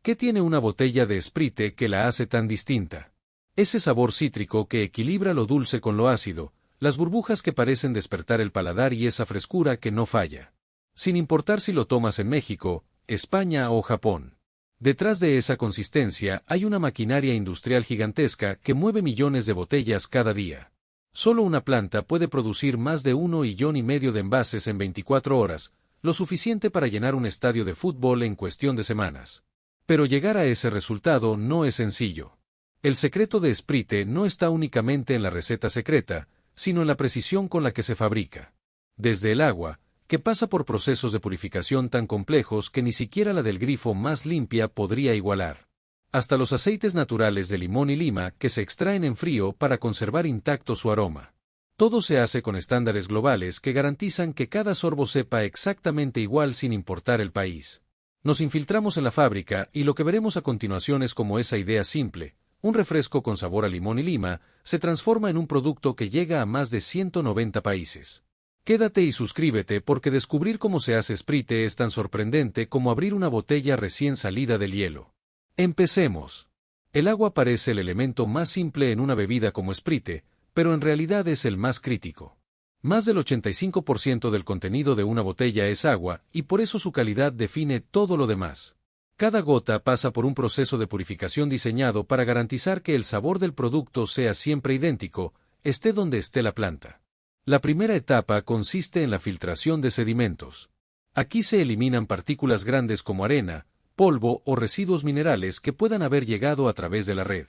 ¿Qué tiene una botella de Sprite que la hace tan distinta? Ese sabor cítrico que equilibra lo dulce con lo ácido, las burbujas que parecen despertar el paladar y esa frescura que no falla. Sin importar si lo tomas en México, España o Japón. Detrás de esa consistencia hay una maquinaria industrial gigantesca que mueve millones de botellas cada día. Solo una planta puede producir más de 1,5 millones de envases en 24 horas, lo suficiente para llenar un estadio de fútbol en cuestión de semanas. Pero llegar a ese resultado no es sencillo. El secreto de Sprite no está únicamente en la receta secreta, sino en la precisión con la que se fabrica. Desde el agua, que pasa por procesos de purificación tan complejos que ni siquiera la del grifo más limpia podría igualar, hasta los aceites naturales de limón y lima que se extraen en frío para conservar intacto su aroma. Todo se hace con estándares globales que garantizan que cada sorbo sepa exactamente igual sin importar el país. Nos infiltramos en la fábrica y lo que veremos a continuación es cómo esa idea simple, un refresco con sabor a limón y lima, se transforma en un producto que llega a más de 190 países. Quédate y suscríbete porque descubrir cómo se hace Sprite es tan sorprendente como abrir una botella recién salida del hielo. Empecemos. El agua parece el elemento más simple en una bebida como Sprite, pero en realidad es el más crítico. Más del 85% del contenido de una botella es agua, y por eso su calidad define todo lo demás. Cada gota pasa por un proceso de purificación diseñado para garantizar que el sabor del producto sea siempre idéntico, esté donde esté la planta. La primera etapa consiste en la filtración de sedimentos. Aquí se eliminan partículas grandes como arena, polvo o residuos minerales que puedan haber llegado a través de la red.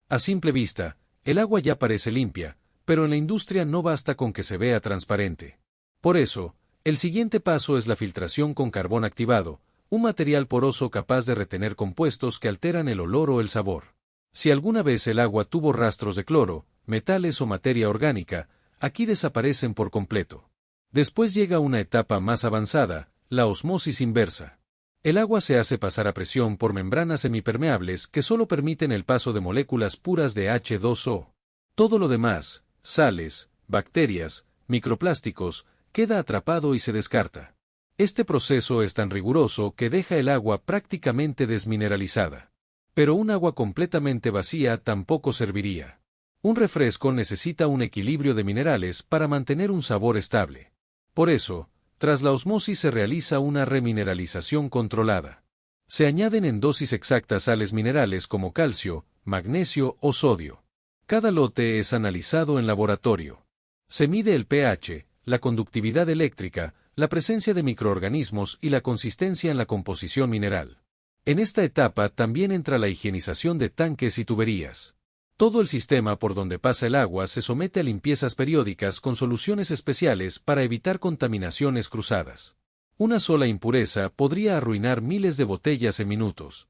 A simple vista, el agua ya parece limpia, pero en la industria no basta con que se vea transparente. Por eso, el siguiente paso es la filtración con carbón activado, un material poroso capaz de retener compuestos que alteran el olor o el sabor. Si alguna vez el agua tuvo rastros de cloro, metales o materia orgánica, aquí desaparecen por completo. Después llega una etapa más avanzada, la osmosis inversa. El agua se hace pasar a presión por membranas semipermeables que solo permiten el paso de moléculas puras de H2O. Todo lo demás, sales, bacterias, microplásticos, queda atrapado y se descarta. Este proceso es tan riguroso que deja el agua prácticamente desmineralizada. Pero un agua completamente vacía tampoco serviría. Un refresco necesita un equilibrio de minerales para mantener un sabor estable. Por eso, tras la osmosis se realiza una remineralización controlada. Se añaden en dosis exactas sales minerales como calcio, magnesio o sodio. Cada lote es analizado en laboratorio. Se mide el pH, la conductividad eléctrica, la presencia de microorganismos y la consistencia en la composición mineral. En esta etapa también entra la higienización de tanques y tuberías. Todo el sistema por donde pasa el agua se somete a limpiezas periódicas con soluciones especiales para evitar contaminaciones cruzadas. Una sola impureza podría arruinar miles de botellas en minutos.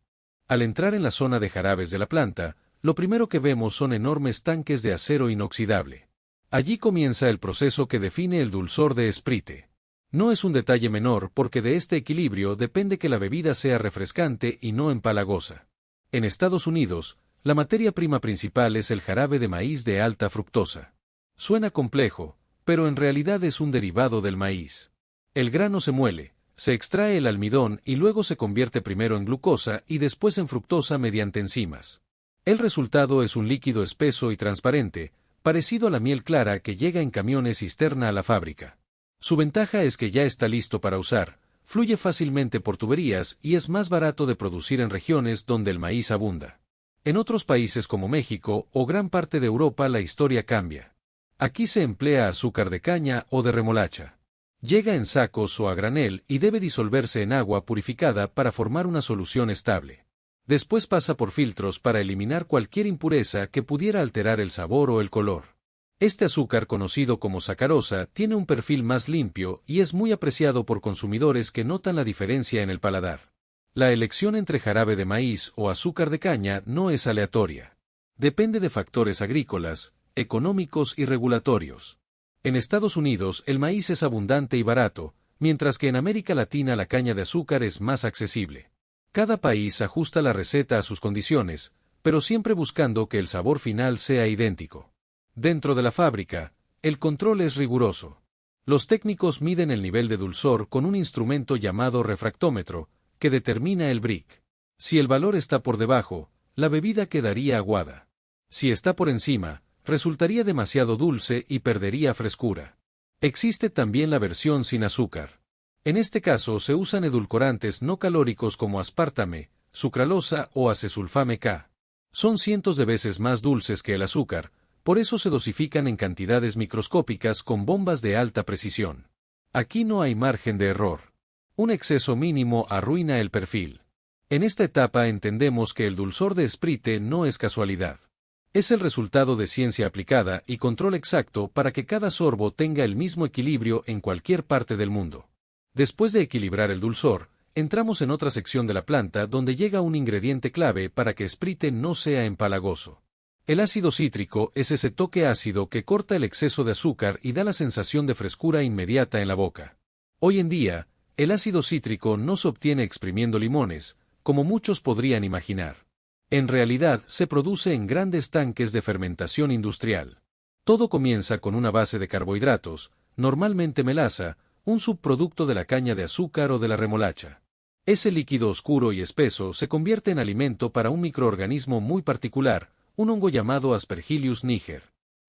Al entrar en la zona de jarabes de la planta, lo primero que vemos son enormes tanques de acero inoxidable. Allí comienza el proceso que define el dulzor de Sprite. No es un detalle menor porque de este equilibrio depende que la bebida sea refrescante y no empalagosa. En Estados Unidos, la materia prima principal es el jarabe de maíz de alta fructosa. Suena complejo, pero en realidad es un derivado del maíz. El grano se muele, se extrae el almidón y luego se convierte primero en glucosa y después en fructosa mediante enzimas. El resultado es un líquido espeso y transparente, parecido a la miel clara que llega en camiones cisterna a la fábrica. Su ventaja es que ya está listo para usar, fluye fácilmente por tuberías y es más barato de producir en regiones donde el maíz abunda. En otros países como México o gran parte de Europa la historia cambia. Aquí se emplea azúcar de caña o de remolacha. Llega en sacos o a granel y debe disolverse en agua purificada para formar una solución estable. Después pasa por filtros para eliminar cualquier impureza que pudiera alterar el sabor o el color. Este azúcar conocido como sacarosa tiene un perfil más limpio y es muy apreciado por consumidores que notan la diferencia en el paladar. La elección entre jarabe de maíz o azúcar de caña no es aleatoria. Depende de factores agrícolas, económicos y regulatorios. En Estados Unidos el maíz es abundante y barato, mientras que en América Latina la caña de azúcar es más accesible. Cada país ajusta la receta a sus condiciones, pero siempre buscando que el sabor final sea idéntico. Dentro de la fábrica, el control es riguroso. Los técnicos miden el nivel de dulzor con un instrumento llamado refractómetro, que determina el brick. Si el valor está por debajo, la bebida quedaría aguada. Si está por encima, resultaría demasiado dulce y perdería frescura. Existe también la versión sin azúcar. En este caso se usan edulcorantes no calóricos como aspartame, sucralosa o acesulfame K. Son cientos de veces más dulces que el azúcar, por eso se dosifican en cantidades microscópicas con bombas de alta precisión. Aquí no hay margen de error. Un exceso mínimo arruina el perfil. En esta etapa entendemos que el dulzor de Sprite no es casualidad. Es el resultado de ciencia aplicada y control exacto para que cada sorbo tenga el mismo equilibrio en cualquier parte del mundo. Después de equilibrar el dulzor, entramos en otra sección de la planta donde llega un ingrediente clave para que Sprite no sea empalagoso. El ácido cítrico es ese toque ácido que corta el exceso de azúcar y da la sensación de frescura inmediata en la boca. Hoy en día, el ácido cítrico no se obtiene exprimiendo limones, como muchos podrían imaginar. En realidad, se produce en grandes tanques de fermentación industrial. Todo comienza con una base de carbohidratos, normalmente melaza, un subproducto de la caña de azúcar o de la remolacha. Ese líquido oscuro y espeso se convierte en alimento para un microorganismo muy particular, un hongo llamado Aspergillus niger.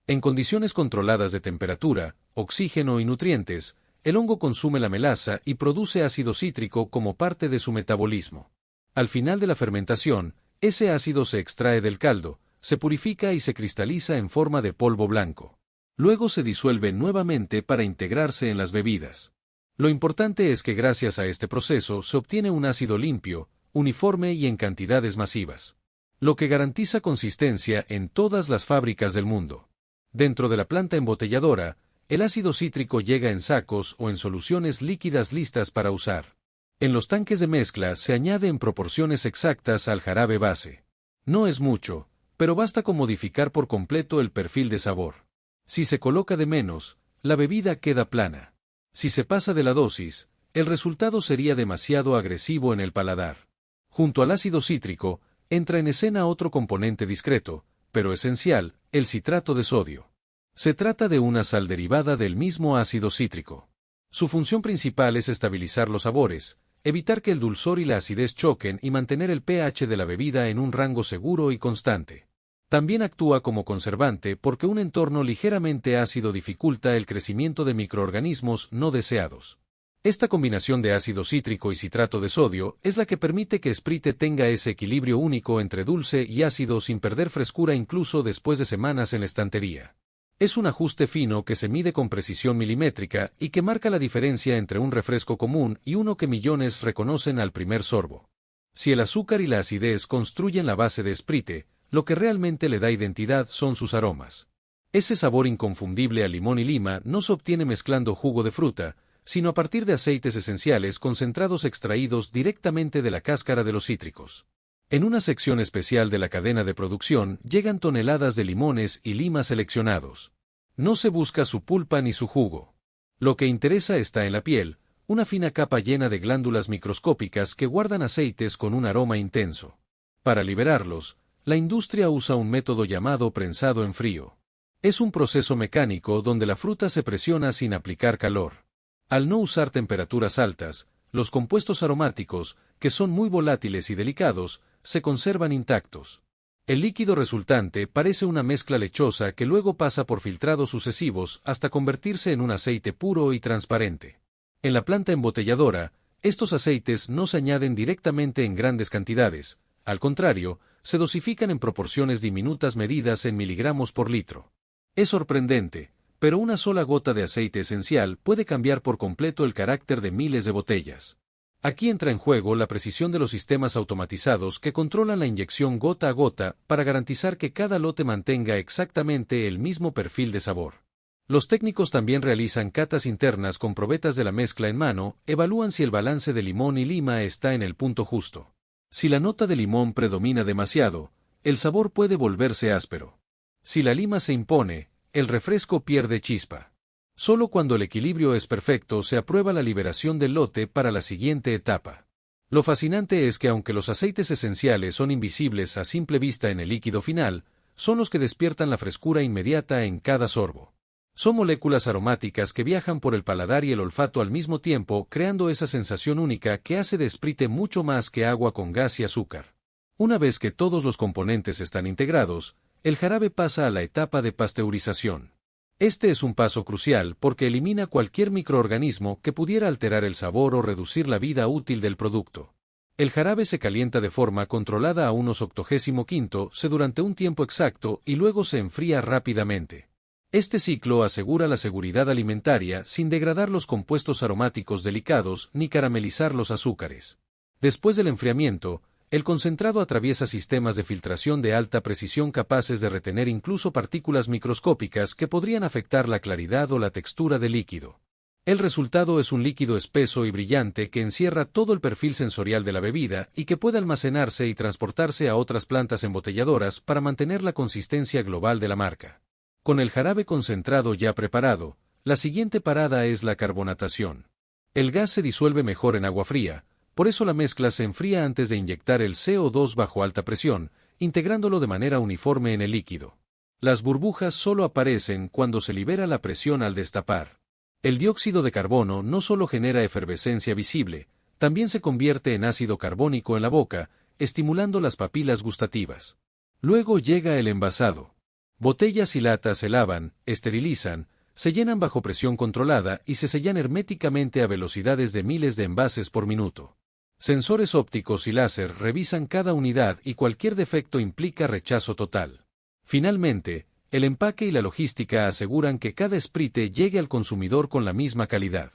En condiciones controladas de temperatura, oxígeno y nutrientes, el hongo consume la melaza y produce ácido cítrico como parte de su metabolismo. Al final de la fermentación, ese ácido se extrae del caldo, se purifica y se cristaliza en forma de polvo blanco. Luego se disuelve nuevamente para integrarse en las bebidas. Lo importante es que gracias a este proceso se obtiene un ácido limpio, uniforme y en cantidades masivas, lo que garantiza consistencia en todas las fábricas del mundo. Dentro de la planta embotelladora, el ácido cítrico llega en sacos o en soluciones líquidas listas para usar. En los tanques de mezcla se añade en proporciones exactas al jarabe base. No es mucho, pero basta con modificar por completo el perfil de sabor. Si se coloca de menos, la bebida queda plana. Si se pasa de la dosis, el resultado sería demasiado agresivo en el paladar. Junto al ácido cítrico, entra en escena otro componente discreto, pero esencial, el citrato de sodio. Se trata de una sal derivada del mismo ácido cítrico. Su función principal es estabilizar los sabores, evitar que el dulzor y la acidez choquen y mantener el pH de la bebida en un rango seguro y constante. También actúa como conservante porque un entorno ligeramente ácido dificulta el crecimiento de microorganismos no deseados. Esta combinación de ácido cítrico y citrato de sodio es la que permite que Sprite tenga ese equilibrio único entre dulce y ácido sin perder frescura incluso después de semanas en la estantería. Es un ajuste fino que se mide con precisión milimétrica y que marca la diferencia entre un refresco común y uno que millones reconocen al primer sorbo. Si el azúcar y la acidez construyen la base de Sprite, lo que realmente le da identidad son sus aromas. Ese sabor inconfundible a limón y lima no se obtiene mezclando jugo de fruta, sino a partir de aceites esenciales concentrados extraídos directamente de la cáscara de los cítricos. En una sección especial de la cadena de producción llegan toneladas de limones y limas seleccionados. No se busca su pulpa ni su jugo. Lo que interesa está en la piel, una fina capa llena de glándulas microscópicas que guardan aceites con un aroma intenso. Para liberarlos, la industria usa un método llamado prensado en frío. Es un proceso mecánico donde la fruta se presiona sin aplicar calor. Al no usar temperaturas altas, los compuestos aromáticos, que son muy volátiles y delicados, se conservan intactos. El líquido resultante parece una mezcla lechosa que luego pasa por filtrados sucesivos hasta convertirse en un aceite puro y transparente. En la planta embotelladora, estos aceites no se añaden directamente en grandes cantidades, al contrario, se dosifican en proporciones diminutas medidas en miligramos por litro. Es sorprendente, pero una sola gota de aceite esencial puede cambiar por completo el carácter de miles de botellas. Aquí entra en juego la precisión de los sistemas automatizados que controlan la inyección gota a gota para garantizar que cada lote mantenga exactamente el mismo perfil de sabor. Los técnicos también realizan catas internas con probetas de la mezcla en mano, evalúan si el balance de limón y lima está en el punto justo. Si la nota de limón predomina demasiado, el sabor puede volverse áspero. Si la lima se impone, el refresco pierde chispa. Solo cuando el equilibrio es perfecto se aprueba la liberación del lote para la siguiente etapa. Lo fascinante es que aunque los aceites esenciales son invisibles a simple vista en el líquido final, son los que despiertan la frescura inmediata en cada sorbo. Son moléculas aromáticas que viajan por el paladar y el olfato al mismo tiempo, creando esa sensación única que hace de Sprite mucho más que agua con gas y azúcar. Una vez que todos los componentes están integrados, el jarabe pasa a la etapa de pasteurización. Este es un paso crucial porque elimina cualquier microorganismo que pudiera alterar el sabor o reducir la vida útil del producto. El jarabe se calienta de forma controlada a unos 85 C durante un tiempo exacto y luego se enfría rápidamente. Este ciclo asegura la seguridad alimentaria sin degradar los compuestos aromáticos delicados ni caramelizar los azúcares. Después del enfriamiento, el concentrado atraviesa sistemas de filtración de alta precisión capaces de retener incluso partículas microscópicas que podrían afectar la claridad o la textura del líquido. El resultado es un líquido espeso y brillante que encierra todo el perfil sensorial de la bebida y que puede almacenarse y transportarse a otras plantas embotelladoras para mantener la consistencia global de la marca. Con el jarabe concentrado ya preparado, la siguiente parada es la carbonatación. El gas se disuelve mejor en agua fría, por eso la mezcla se enfría antes de inyectar el CO2 bajo alta presión, integrándolo de manera uniforme en el líquido. Las burbujas solo aparecen cuando se libera la presión al destapar. El dióxido de carbono no solo genera efervescencia visible, también se convierte en ácido carbónico en la boca, estimulando las papilas gustativas. Luego llega el envasado. Botellas y latas se lavan, esterilizan, se llenan bajo presión controlada y se sellan herméticamente a velocidades de miles de envases por minuto. Sensores ópticos y láser revisan cada unidad y cualquier defecto implica rechazo total. Finalmente, el empaque y la logística aseguran que cada Sprite llegue al consumidor con la misma calidad.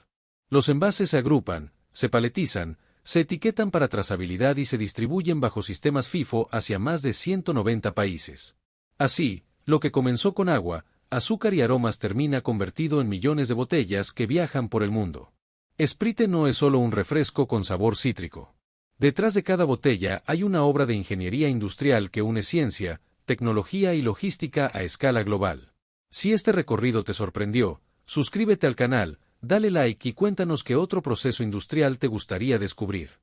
Los envases se agrupan, se paletizan, se etiquetan para trazabilidad y se distribuyen bajo sistemas FIFO hacia más de 190 países. Así, lo que comenzó con agua, azúcar y aromas termina convertido en millones de botellas que viajan por el mundo. Sprite no es solo un refresco con sabor cítrico. Detrás de cada botella hay una obra de ingeniería industrial que une ciencia, tecnología y logística a escala global. Si este recorrido te sorprendió, suscríbete al canal, dale like y cuéntanos qué otro proceso industrial te gustaría descubrir.